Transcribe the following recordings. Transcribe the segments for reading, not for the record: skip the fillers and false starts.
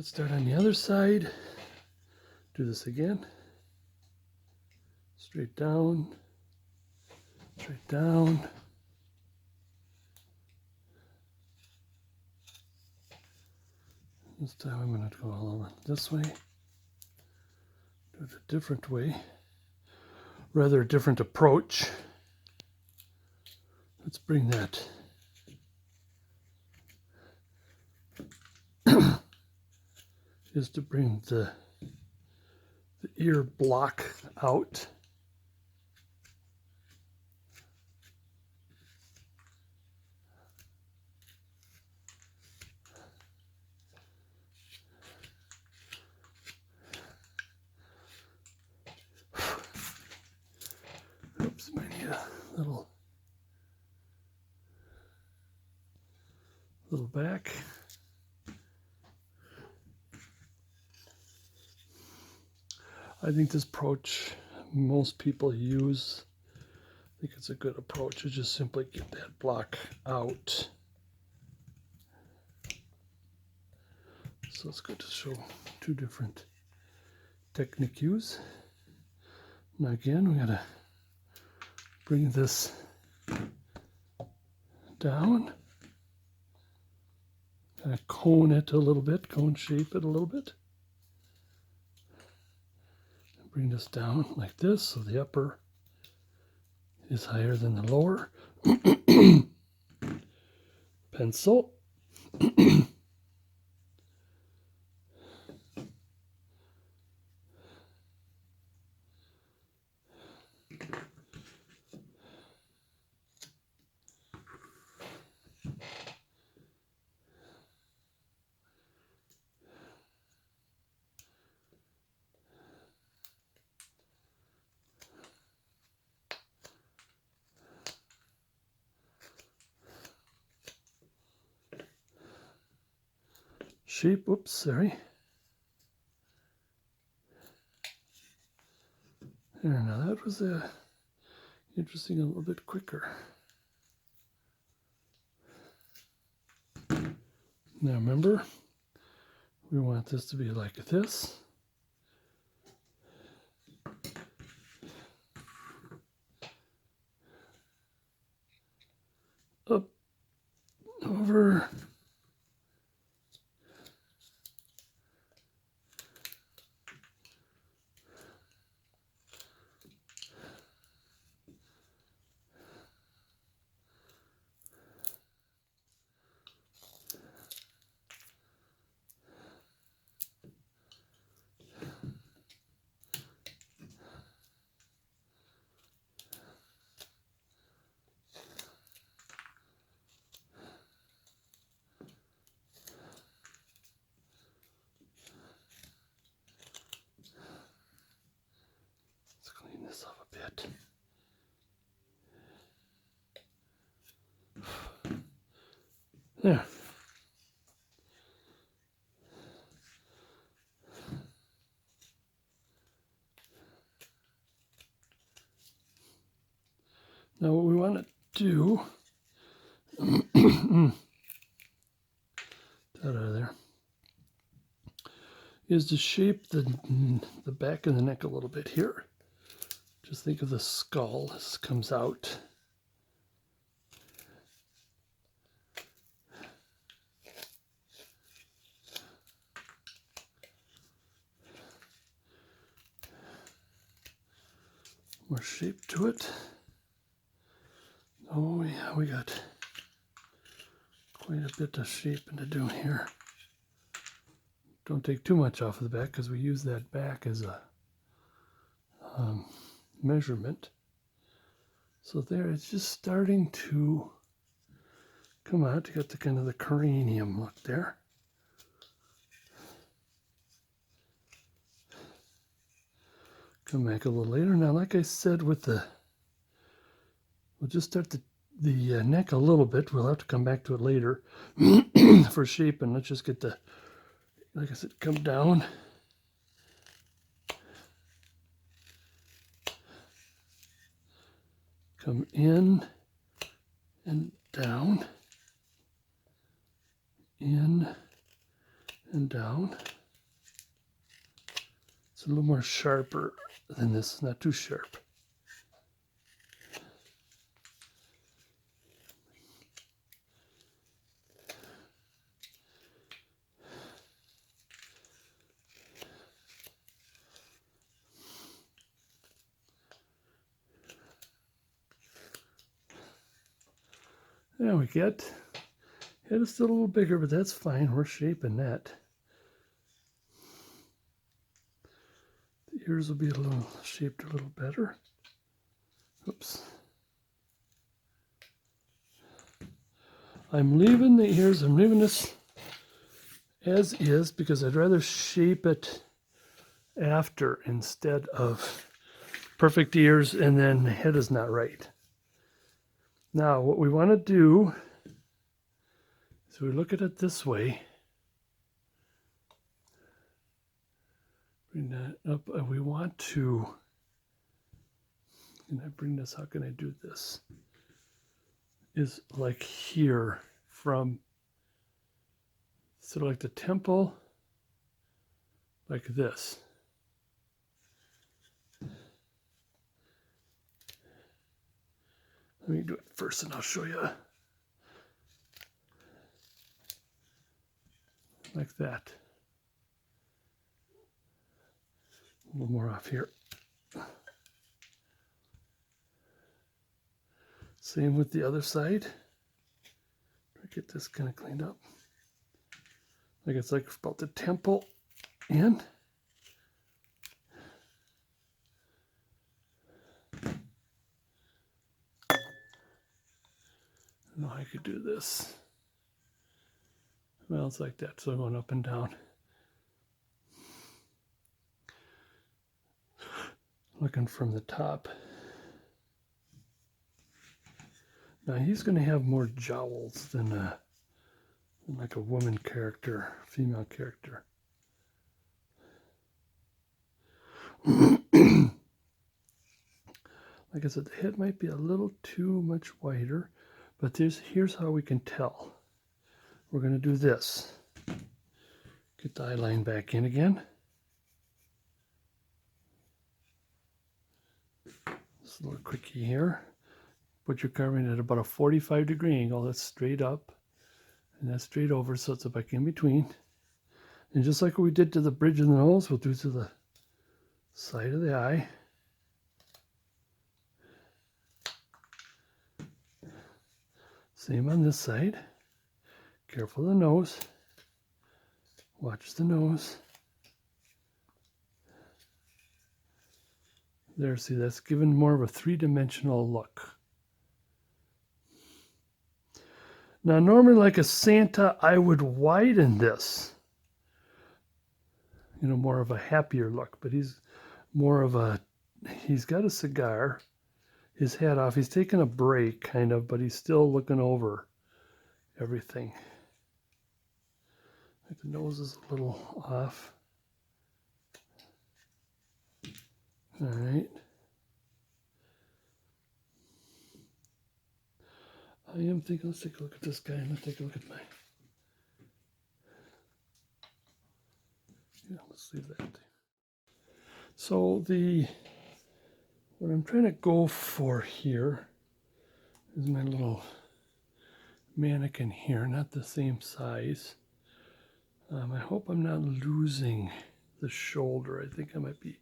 start on the other side. Do this again. Straight down, straight down. This time I'm going to go all over this way. Do it a different way. Rather a different approach. Let's bring that is to bring the ear block out. Oops, might need a little back. I think this approach most people use. I think it's a good approach to just simply get that block out. So it's good to show two different techniques. Now again, we gotta bring this down. Kind of cone it a little bit, cone shape it a little bit. Bring this down like this, so the upper is higher than the lower. Pencil. Shape, oops, sorry. There, now that was interesting, a little bit quicker. Now remember, we want this to be like this. Up, over. This off a bit. There. Now what we want to do that out of there is to shape the back of the neck a little bit here. Just think of the skull as it comes out. More shape to it. Oh yeah, we got quite a bit of shaping to do here. Don't take too much off of the back because we use that back as a measurement. So there, it's just starting to come out. You got the kind of the cranium look there. Come back a little later. Now, like I said, we'll just start the neck a little bit. We'll have to come back to it later for shape, and let's just get the, like I said, come down. Come in and down, in and down. It's a little more sharper than this, not too sharp. There we get. Head is still a little bigger, but that's fine. We're shaping that. The ears will be a little shaped a little better. Oops. I'm leaving the ears, I'm leaving this as is because I'd rather shape it after instead of perfect ears and then the head is not right. Now what we want to do is we look at it this way. Bring that up and we want to, can I bring this, how can I do this? Is like here from, sort of like the temple, like this. Let me do it first and I'll show you. Like that. A little more off here. Same with the other side. Get this kind of cleaned up. Like it's like about the temple in. I know I could do this. Well, it's like that, so going up and down. Looking from the top. Now he's going to have more jowls than like a woman character, female character. Like I said, the head might be a little too much whiter, but here's how we can tell. We're going to do this. Get the eye line back in again. Just a little quickie here. Put your carving at about a 45-degree angle. That's straight up. And that's straight over, so it's back in between. And just like we did to the bridge of the nose, we'll do to the side of the eye. Same on this side. Careful of the nose. Watch the nose. There, see, that's given more of a three-dimensional look. Now, normally like a Santa, I would widen this. You know, more of a happier look, but he's more of a, he's got a cigar, his hat off. He's taking a break, kind of, but he's still looking over everything. Like the nose is a little off. All right. I am thinking, let's take a look at this guy and let's take a look at mine. Yeah, let's leave that. So what I'm trying to go for here is my little mannequin here, not the same size. I hope I'm not losing the shoulder. I think I might be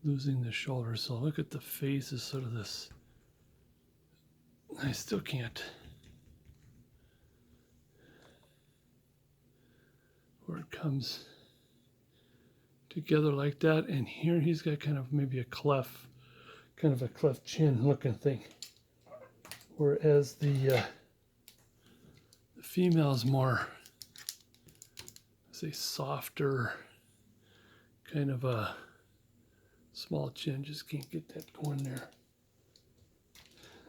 losing the shoulder. So look at the face is sort of this. I still can't. Where it comes together like that. And here he's got kind of maybe a cleft, kind of a cleft chin looking thing. Whereas the female is more, say, softer, kind of a small chin. Just can't get that going there.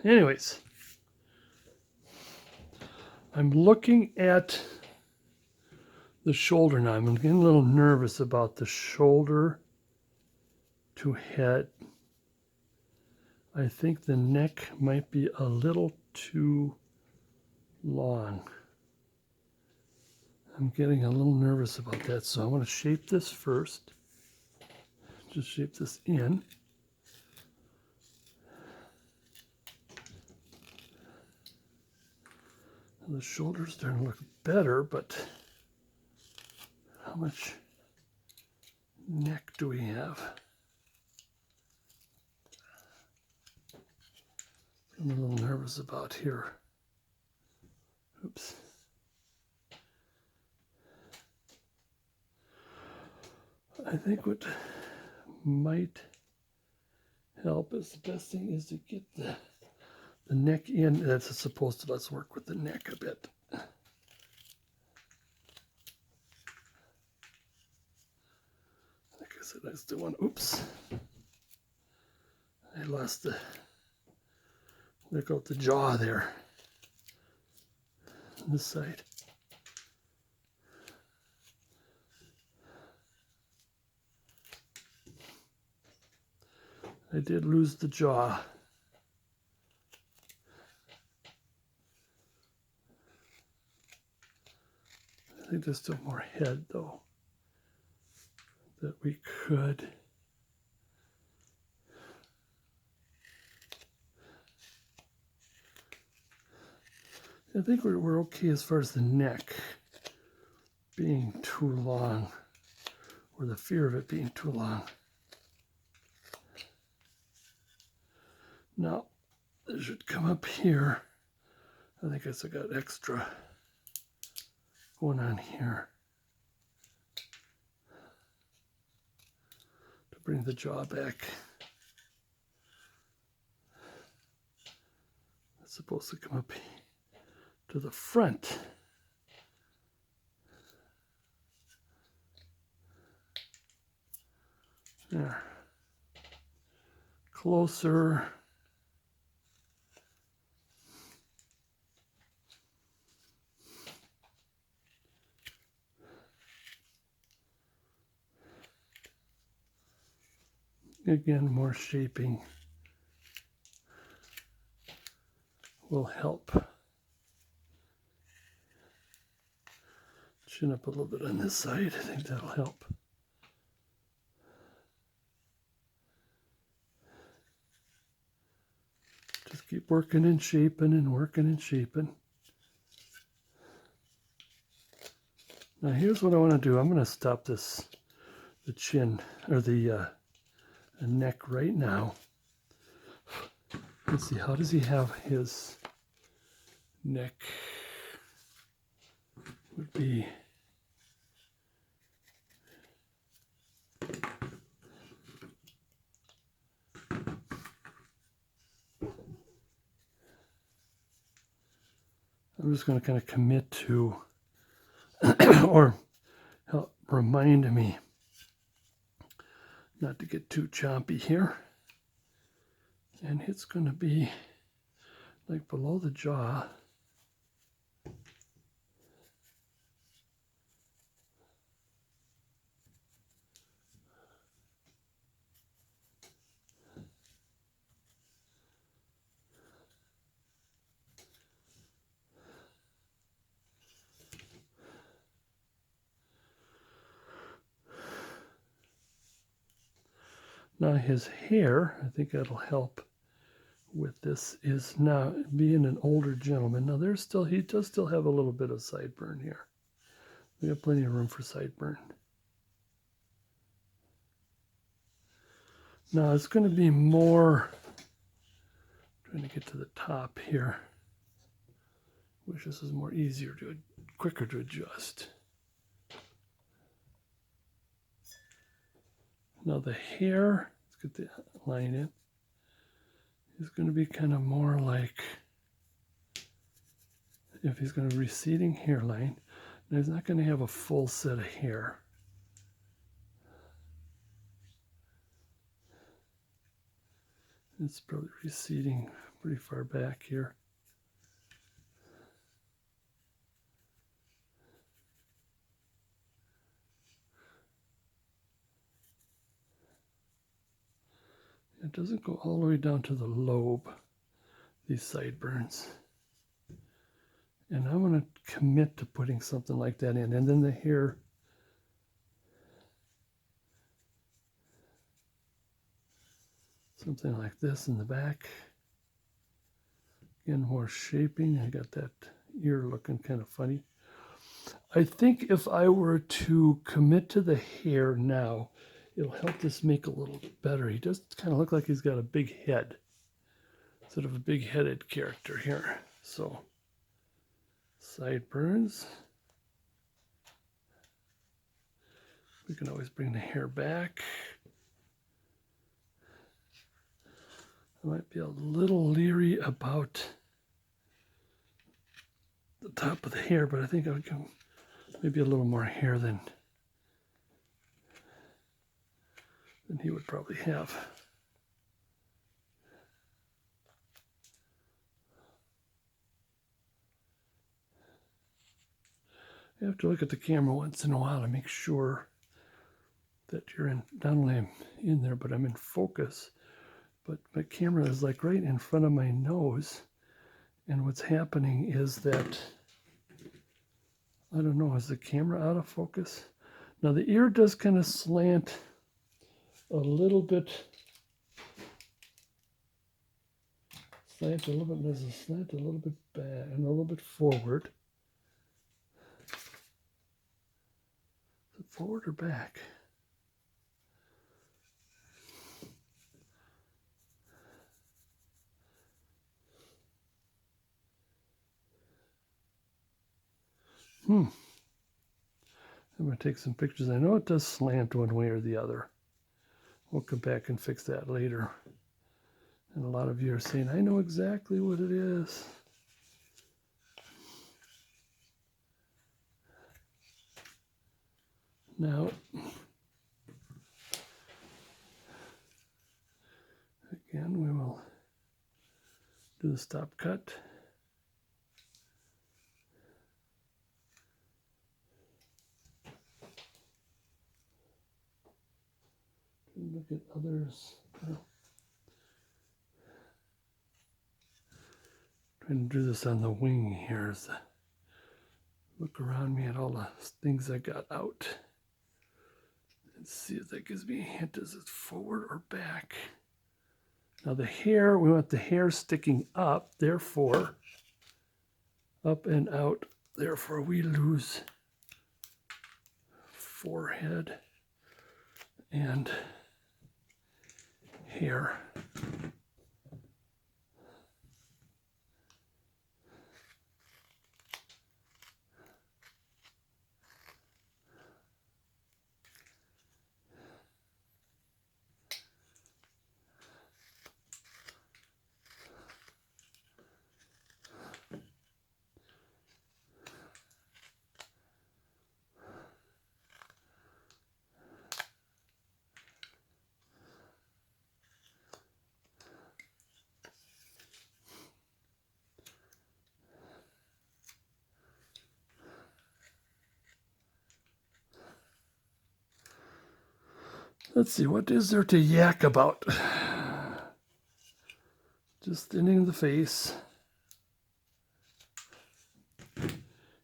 Anyways, I'm looking at the shoulder now. I'm getting a little nervous about the shoulder to head. I think the neck might be a little too long. I'm getting a little nervous about that, so I want to shape this first. just shape this in. The shoulders starting to look better, but how much neck do we have? I'm a little nervous about here. Oops. I think what might help is the best thing is to get the neck in. That's supposed to, let's work with the neck a bit. Like I said, that's the one. Oops. I lost the, look out the jaw there on this side. I did lose the jaw. I think there's still more head though that we could. I think we're okay as far as the neck being too long, or the fear of it being too long. Now, it should come up here. I think I still got extra going on here to bring the jaw back. It's supposed to come up to the front. There. Closer. Again, more shaping will help. Chin up a little bit on this side. I think that'll help. Just keep working and shaping and working and shaping. Now here's what I want to do. I'm going to stop this, the chin, or the neck right now. Let's see, how does he have his neck? Would be I'm just going to kind of commit to or help remind me not to get too choppy here. And it's going to be like below the jaw. Now his hair, I think that'll help with this, is now being an older gentleman. Now there's still, he does still have a little bit of sideburn here. We have plenty of room for sideburn. Now it's going to be more, trying to get to the top here. Wish this was more easier to, quicker to adjust. Now the hair, let's get the line in, is going to be kind of more like, if he's going to be receding hairline, now he's not going to have a full set of hair. It's probably receding pretty far back here. It doesn't go all the way down to the lobe, these sideburns. And I'm going to commit to putting something like that in. And then the hair, something like this in the back. Again, more shaping. I got that ear looking kind of funny. I think if I were to commit to the hair now, it'll help this make a little better. He does kind of look like he's got a big head, sort of a big-headed character here. So, sideburns. We can always bring the hair back. I might be a little leery about the top of the hair, but I think I would go maybe a little more hair than he would probably have. You have to look at the camera once in a while to make sure that you're in, not only I'm in there, but I'm in focus. But my camera is like right in front of my nose. And what's happening is that, I don't know, is the camera out of focus? Now the ear does kind of slant a little bit. There's a slant a little bit back and a little bit forward. Is it forward or back? I'm going to take some pictures. I know it does slant one way or the other. We'll come back and fix that later. And a lot of you are saying, I know exactly what it is. Now, again, we will do the stop cut. Look at others. Trying to do this on the wing here. Look around me at all the things I got out. And see if that gives me a hint. Is it forward or back? Now the hair, we want the hair sticking up, therefore, up and out. Therefore, we lose forehead and hair. Let's see, what is there to yak about? Just thinning the face.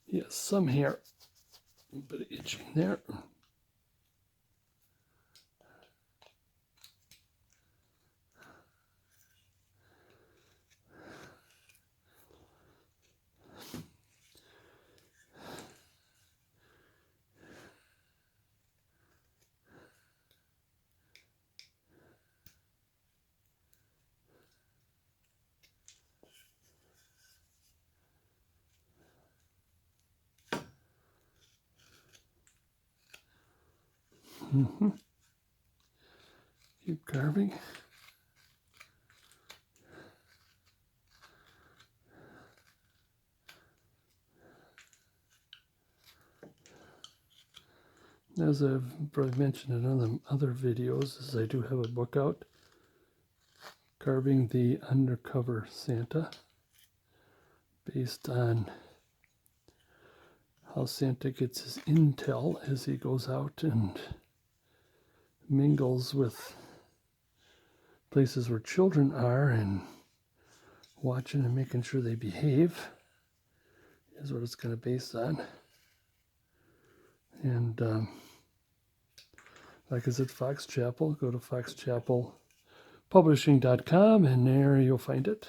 Yes, some hair, a bit of itching there. Keep carving. As I've probably mentioned in other videos, is I do have a book out, Carving the Undercover Santa, based on how Santa gets his intel as he goes out and mingles with places where children are and watching and making sure they behave is what it's kind of based on. And like I said, Fox Chapel, go to Fox Chapel publishing.com, and there you'll find it.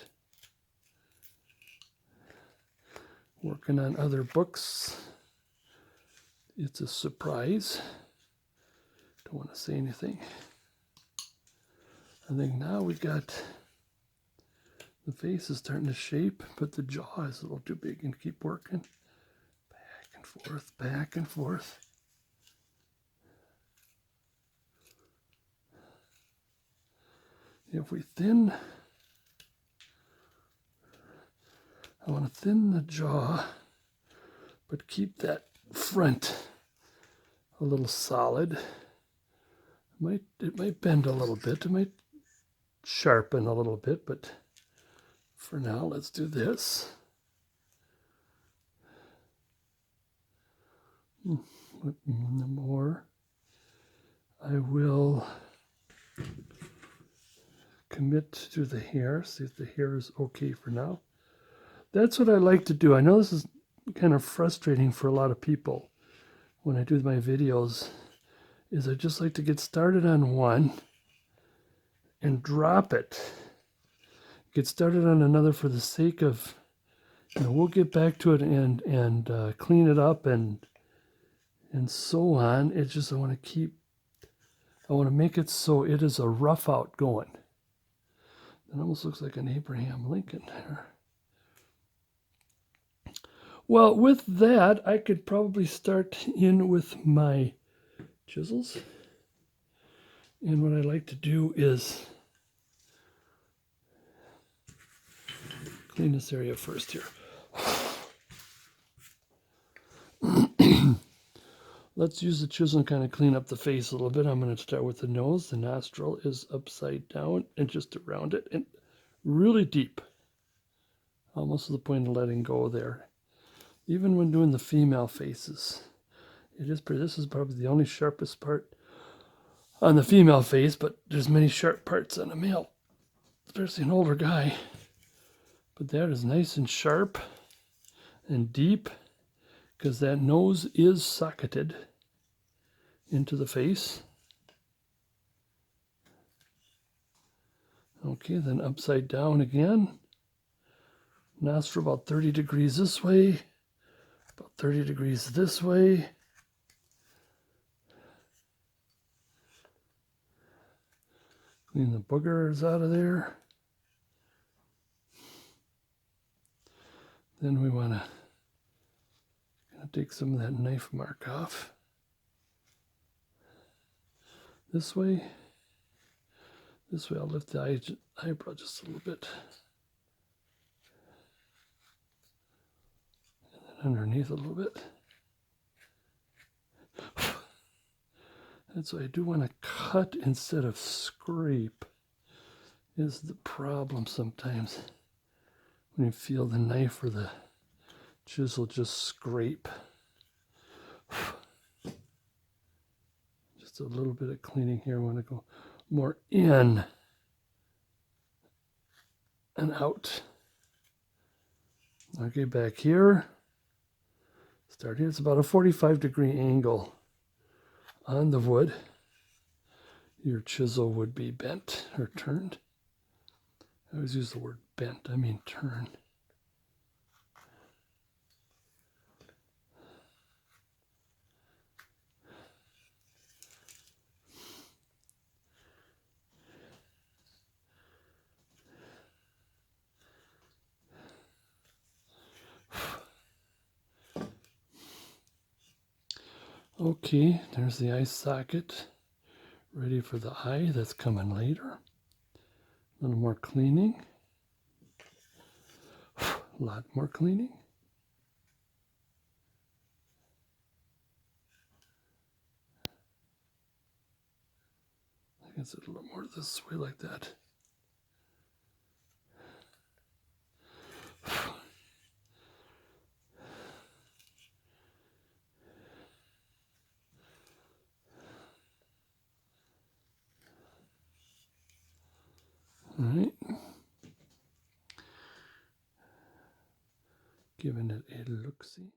Working on other books. It's a surprise. Don't want to say anything. I think now we got the face is starting to shape, but the jaw is a little too big, and keep working. Back and forth, back and forth. If we thin, I want to thin the jaw, but keep that front a little solid. It might bend a little bit. It might sharpen a little bit, but for now, let's do this. More. I will commit to the hair, see if the hair is okay for now. That's what I like to do. I know this is kind of frustrating for a lot of people when I do my videos, is I just like to get started on one and drop it. Get started on another for the sake of, we'll get back to it and clean it up and so on. It's just I want to make it so it is a rough out going. It almost looks like an Abraham Lincoln there. Well, with that, I could probably start in with my chisels. And what I like to do is clean this area first here. Let's use the chisel and kind of clean up the face a little bit. I'm going to start with the nose. The nostril is upside down and just around it and really deep. Almost to the point of letting go there. Even when doing the female faces, this is probably the only sharpest part on the female face, but there's many sharp parts on a male, especially an older guy. But that is nice and sharp and deep, because that nose is socketed into the face. Okay, then upside down again. Nostril about 30 degrees this way, about 30 degrees this way. Clean the boogers out of there. Then we want to take some of that knife mark off. This way. This way I'll lift the eyebrow just a little bit. And then underneath a little bit. And so I do want to cut instead of scrape is the problem sometimes. When you feel the knife or the chisel just scrape. Just a little bit of cleaning here. I want to go more in and out. Okay, back here. Start here. It's about a 45-degree angle on the wood. Your chisel would be bent or turned. I always use the word bent, I mean turn. Okay, there's the eye socket, ready for the eye. That's coming later. A little more cleaning. A lot more cleaning. I guess a little more this way like that. All right. Giving it a look-see.